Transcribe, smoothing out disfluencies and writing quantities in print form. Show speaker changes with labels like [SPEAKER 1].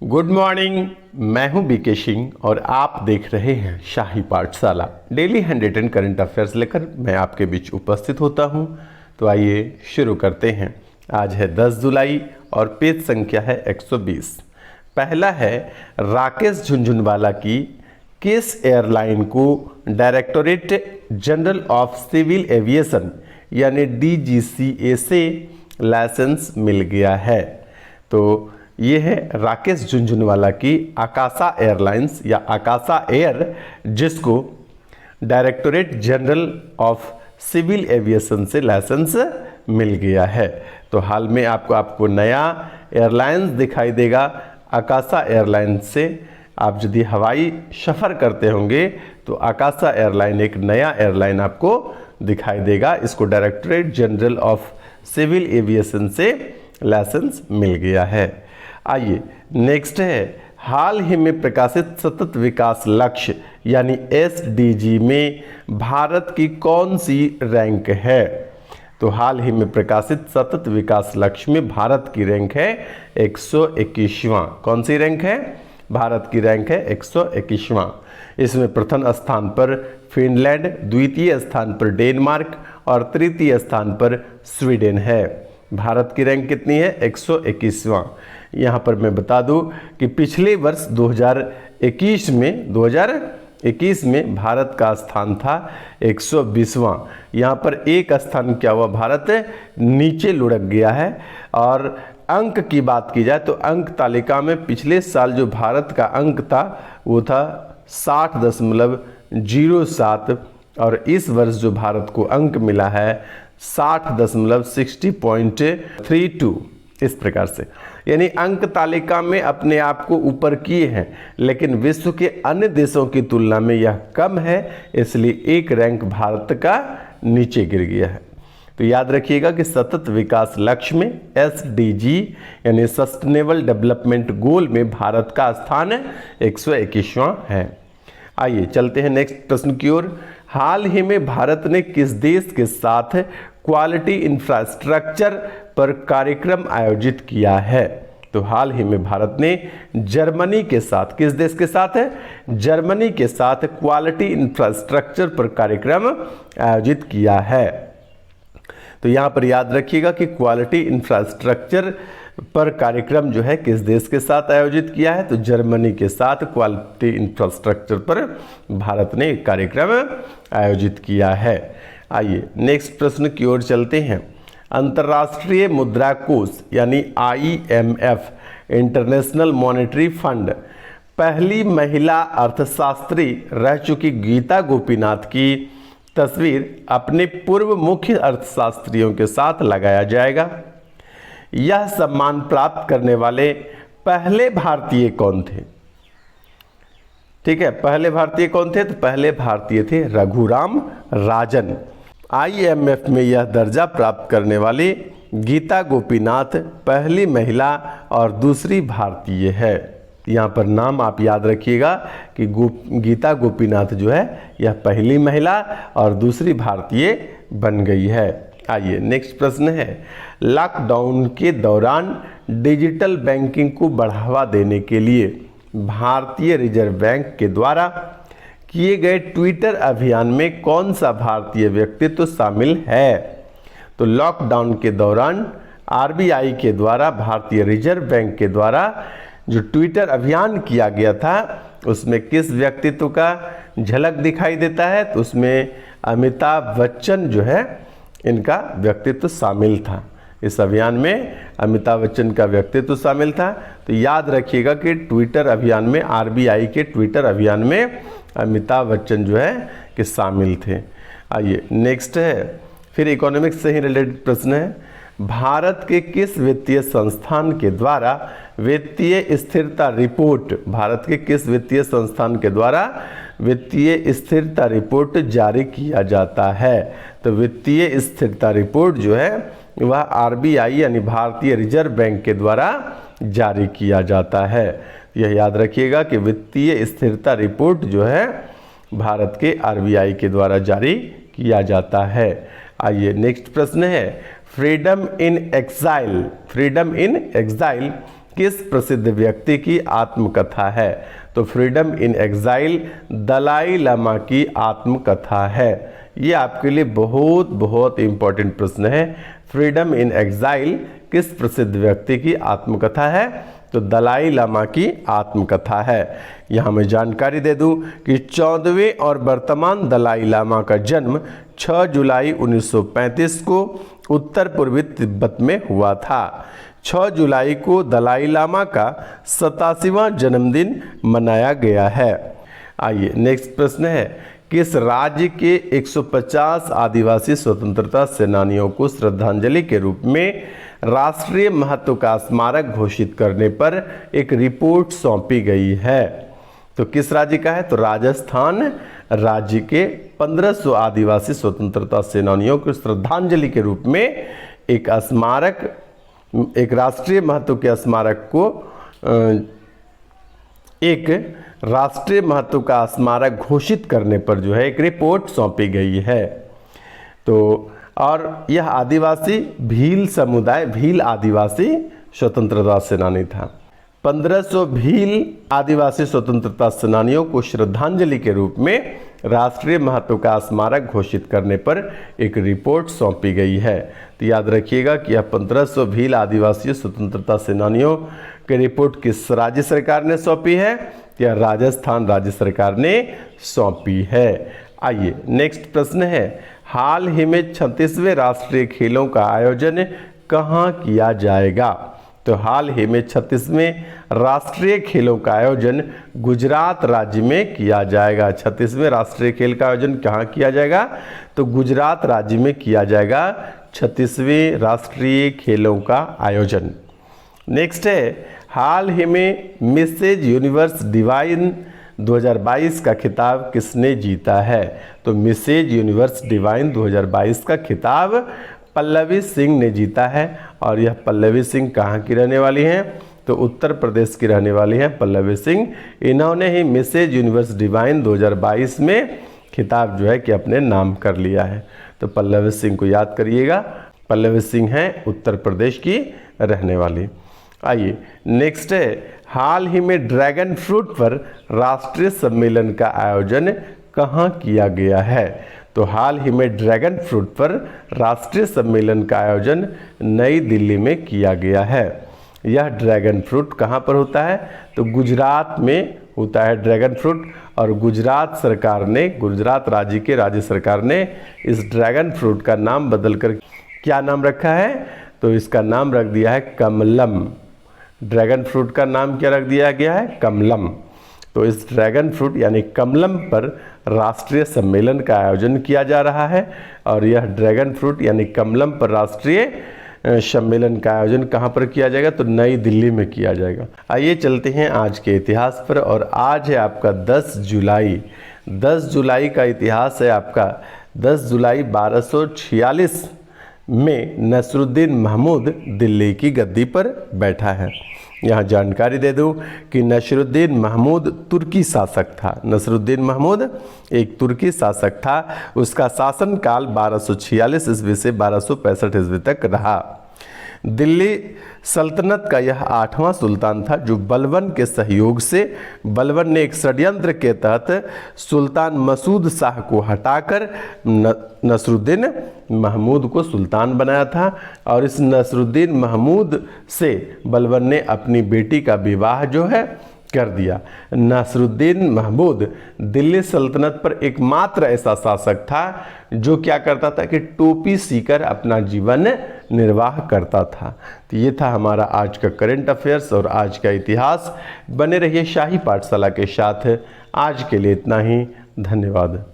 [SPEAKER 1] Good morning. मैं हूं BK Singh और आप देख रहे हैं शाही पाठशाला। डेली 110 करंट अफेयर्स लेकर मैं आपके बीच उपस्थित होता हूं। तो आइए शुरू करते हैं। आज है 10 जुलाई और पेज संख्या है 120। पहला है, राकेश झुनझुनवाला की किस एयरलाइन को directorate general of civil aviation यानी DGCA से लाइसेंस मिल गया है। तो ये है राकेश झुनझुनवाला की आकाशा एयरलाइंस या आकाशा एयर, जिसको directorate general of civil aviation से लाइसेंस मिल गया है। तो हाल में आपको नया एयरलाइंस दिखाई देगा आकाशा एयरलाइंस से। आप यदि हवाई सफ़र करते होंगे तो आकाशा एयरलाइन एक नया एयरलाइन आपको दिखाई देगा। इसको directorate general of civil aviation से लाइसेंस मिल गया है। आइए नेक्स्ट है, हाल ही में प्रकाशित सतत विकास लक्ष्य यानी SDG में भारत की कौन सी रैंक है। तो हाल ही में प्रकाशित सतत विकास लक्ष्य में भारत की रैंक है 121वां। कौन सी रैंक है? भारत की रैंक है 121वां। इसमें प्रथम स्थान पर फिनलैंड, द्वितीय स्थान पर डेनमार्क और तृतीय स्थान पर स्वीडन है। भारत की रैंक कितनी है? 121वां। यहाँ पर मैं बता दूं कि पिछले वर्ष 2021 में भारत का स्थान था 120वां। यहाँ पर एक स्थान क्या हुआ, भारत नीचे लुढ़क गया है। और अंक की बात की जाए तो अंक तालिका में पिछले साल जो भारत का अंक था वो था 60.07 और इस वर्ष जो भारत को अंक मिला है 60.32 इस प्रकार से। यानी अंक तालिका में अपने आप को ऊपर किए हैं, लेकिन विश्व के अन्य देशों की तुलना में यह कम है, इसलिए एक रैंक भारत का नीचे गिर गया है। तो याद रखिएगा कि सतत विकास लक्ष्य में SDG यानी सस्टेनेबल डेवलपमेंट गोल में भारत का स्थान 121वां है। आइए चलते हैं नेक्स्ट प्रश्न की ओर। हाल ही में भारत ने किस देश के साथ क्वालिटी इंफ्रास्ट्रक्चर पर कार्यक्रम आयोजित किया है। तो हाल ही में भारत ने जर्मनी के साथ, किस देश के साथ है? जर्मनी के साथ क्वालिटी इंफ्रास्ट्रक्चर पर कार्यक्रम आयोजित किया है। तो यहाँ पर याद रखिएगा कि क्वालिटी इंफ्रास्ट्रक्चर पर कार्यक्रम जो है किस देश के साथ आयोजित किया है। तो जर्मनी के साथ क्वालिटी इंफ्रास्ट्रक्चर पर भारत ने एक कार्यक्रम आयोजित किया है। आइए नेक्स्ट प्रश्न की ओर चलते हैं। अंतर्राष्ट्रीय मुद्रा कोष यानी IMF इंटरनेशनल मॉनेटरी फंड पहली महिला अर्थशास्त्री रह चुकी गीता गोपीनाथ की तस्वीर अपने पूर्व मुख्य अर्थशास्त्रियों के साथ लगाया जाएगा। यह सम्मान प्राप्त करने वाले पहले भारतीय कौन थे? ठीक है, पहले भारतीय कौन थे? तो पहले भारतीय थे रघुराम राजन। IMF में यह दर्जा प्राप्त करने वाली गीता गोपीनाथ पहली महिला और दूसरी भारतीय है। यहाँ पर नाम आप याद रखिएगा कि गीता गोपीनाथ जो है यह पहली महिला और दूसरी भारतीय बन गई है। आइए नेक्स्ट प्रश्न है, लॉकडाउन के दौरान डिजिटल बैंकिंग को बढ़ावा देने के लिए भारतीय रिजर्व बैंक के द्वारा किए गए ट्विटर अभियान में कौन सा भारतीय व्यक्तित्व शामिल है। तो लॉकडाउन के दौरान RBI के द्वारा, भारतीय रिजर्व बैंक के द्वारा जो ट्विटर अभियान किया गया था उसमें किस व्यक्तित्व का झलक दिखाई देता है। तो उसमें अमिताभ बच्चन जो है इनका व्यक्तित्व शामिल था। इस अभियान में अमिताभ बच्चन का व्यक्तित्व शामिल था। तो याद रखिएगा कि ट्विटर अभियान में, RBI के ट्विटर अभियान में अमिताभ बच्चन जो है कि शामिल थे। आइए नेक्स्ट है, फिर इकोनॉमिक्स से ही रिलेटेड प्रश्न है। भारत के किस वित्तीय संस्थान के द्वारा वित्तीय स्थिरता रिपोर्ट, भारत के किस वित्तीय संस्थान के द्वारा वित्तीय स्थिरता रिपोर्ट जारी किया जाता है। तो वित्तीय स्थिरता रिपोर्ट जो है वह RBI यानी भारतीय रिजर्व बैंक के द्वारा जारी किया जाता है। यह याद रखिएगा कि वित्तीय स्थिरता रिपोर्ट जो है भारत के RBI के द्वारा जारी किया जाता है। आइए नेक्स्ट प्रश्न है, फ्रीडम इन एक्साइल किस प्रसिद्ध व्यक्ति की आत्मकथा है? तो freedom in exile Dalai Lama की आत्मकथा है। ये आपके लिए बहुत बहुत इंपॉर्टेंट प्रश्न है। फ्रीडम इन एग्जाइल किस प्रसिद्ध व्यक्ति की आत्मकथा है? तो दलाई लामा की आत्मकथा है। यहाँ मैं जानकारी दे दूं कि 14वें और वर्तमान दलाई लामा का जन्म 6 जुलाई 1935 को उत्तर पूर्वी तिब्बत में हुआ था। 6 जुलाई को दलाई लामा का 87वां जन्मदिन मनाया गया है। आइए नेक्स्ट प्रश्न है, किस राज्य के 150 आदिवासी स्वतंत्रता सेनानियों को श्रद्धांजलि के रूप में राष्ट्रीय महत्व का स्मारक घोषित करने पर एक रिपोर्ट सौंपी गई है? तो किस राज्य का है? तो राजस्थान राज्य के 1500 आदिवासी स्वतंत्रता सेनानियों को श्रद्धांजलि के रूप में एक स्मारक, एक राष्ट्रीय महत्व के स्मारक को एक राष्ट्रीय महत्व का स्मारक घोषित करने पर जो है एक रिपोर्ट सौंपी गई है। तो और यह आदिवासी भील समुदाय, भील आदिवासी स्वतंत्रता सेनानी था। 1500 भील आदिवासी स्वतंत्रता सेनानियों को श्रद्धांजलि के रूप में राष्ट्रीय महत्व का स्मारक घोषित करने पर एक रिपोर्ट सौंपी गई है। तो याद रखिएगा कि यह 1500 भील आदिवासी स्वतंत्रता सेनानियों की रिपोर्ट किस राज्य सरकार ने सौंपी है? या राजस्थान राज्य सरकार ने सौंपी है। आइए नेक्स्ट प्रश्न है, हाल ही में 36वें राष्ट्रीय खेलों का आयोजन कहाँ किया जाएगा? तो हाल ही में 36वें राष्ट्रीय खेलों का आयोजन गुजरात राज्य में किया जाएगा। 36वें राष्ट्रीय खेल का आयोजन कहाँ किया जाएगा? तो गुजरात राज्य में किया जाएगा 36वें राष्ट्रीय खेलों का आयोजन। नेक्स्ट है, हाल ही में मिसेज यूनिवर्स डिवाइन 2022 का खिताब किसने जीता है? तो मिसेज यूनिवर्स डिवाइन 2022 का खिताब पल्लवी सिंह ने जीता है। और यह पल्लवी सिंह कहाँ की रहने वाली हैं? तो उत्तर प्रदेश की रहने वाली हैं पल्लवी सिंह। इन्होंने ही मिसेज यूनिवर्स डिवाइन 2022 में खिताब जो है कि अपने नाम कर लिया है। तो पल्लवी सिंह को याद करिएगा, पल्लवी सिंह हैं उत्तर प्रदेश की रहने वाली। आइए नेक्स्ट है, हाल ही में ड्रैगन फ्रूट पर राष्ट्रीय सम्मेलन का आयोजन कहाँ किया गया है? तो हाल ही में ड्रैगन फ्रूट पर राष्ट्रीय सम्मेलन का आयोजन नई दिल्ली में किया गया है। यह ड्रैगन फ्रूट कहाँ पर होता है? तो गुजरात में होता है ड्रैगन फ्रूट। और गुजरात सरकार ने, गुजरात राज्य के राज्य सरकार ने इस ड्रैगन फ्रूट का नाम बदलकर क्या नाम रखा है? तो इसका नाम रख दिया है कमलम। ड्रैगन फ्रूट का नाम क्या रख दिया गया है? कमलम। तो इस ड्रैगन फ्रूट यानी कमलम पर राष्ट्रीय सम्मेलन का आयोजन किया जा रहा है। और यह ड्रैगन फ्रूट यानी कमलम पर राष्ट्रीय सम्मेलन का आयोजन कहाँ पर किया जाएगा? तो नई दिल्ली में किया जाएगा। आइए चलते हैं आज के इतिहास पर। और आज है आपका 10 जुलाई। 10 जुलाई का इतिहास है आपका। 10 जुलाई 1246 में नसरुद्दीन महमूद दिल्ली की गद्दी पर बैठा है। यहाँ जानकारी दे दूँ कि नसरुद्दीन महमूद तुर्की शासक था। नसरुद्दीन महमूद एक तुर्की शासक था। उसका शासनकाल 1246 ईस्वी से 1265 ईस्वी तक रहा। दिल्ली सल्तनत का यह 8वां सुल्तान था जो बलबन के सहयोग से, बलबन ने एक षड्यंत्र के तहत सुल्तान मसूद शाह को हटाकर नसरुद्दीन महमूद को सुल्तान बनाया था। और इस नसरुद्दीन महमूद से बलबन ने अपनी बेटी का विवाह जो है कर दिया। नसरुद्दीन महमूद दिल्ली सल्तनत पर एकमात्र ऐसा शासक था जो क्या करता था कि टोपी सीकर अपना जीवन निर्वाह करता था। तो ये था हमारा आज का करंट अफेयर्स और आज का इतिहास। बने रहिए शाही पाठशाला के साथ। आज के लिए इतना ही। धन्यवाद।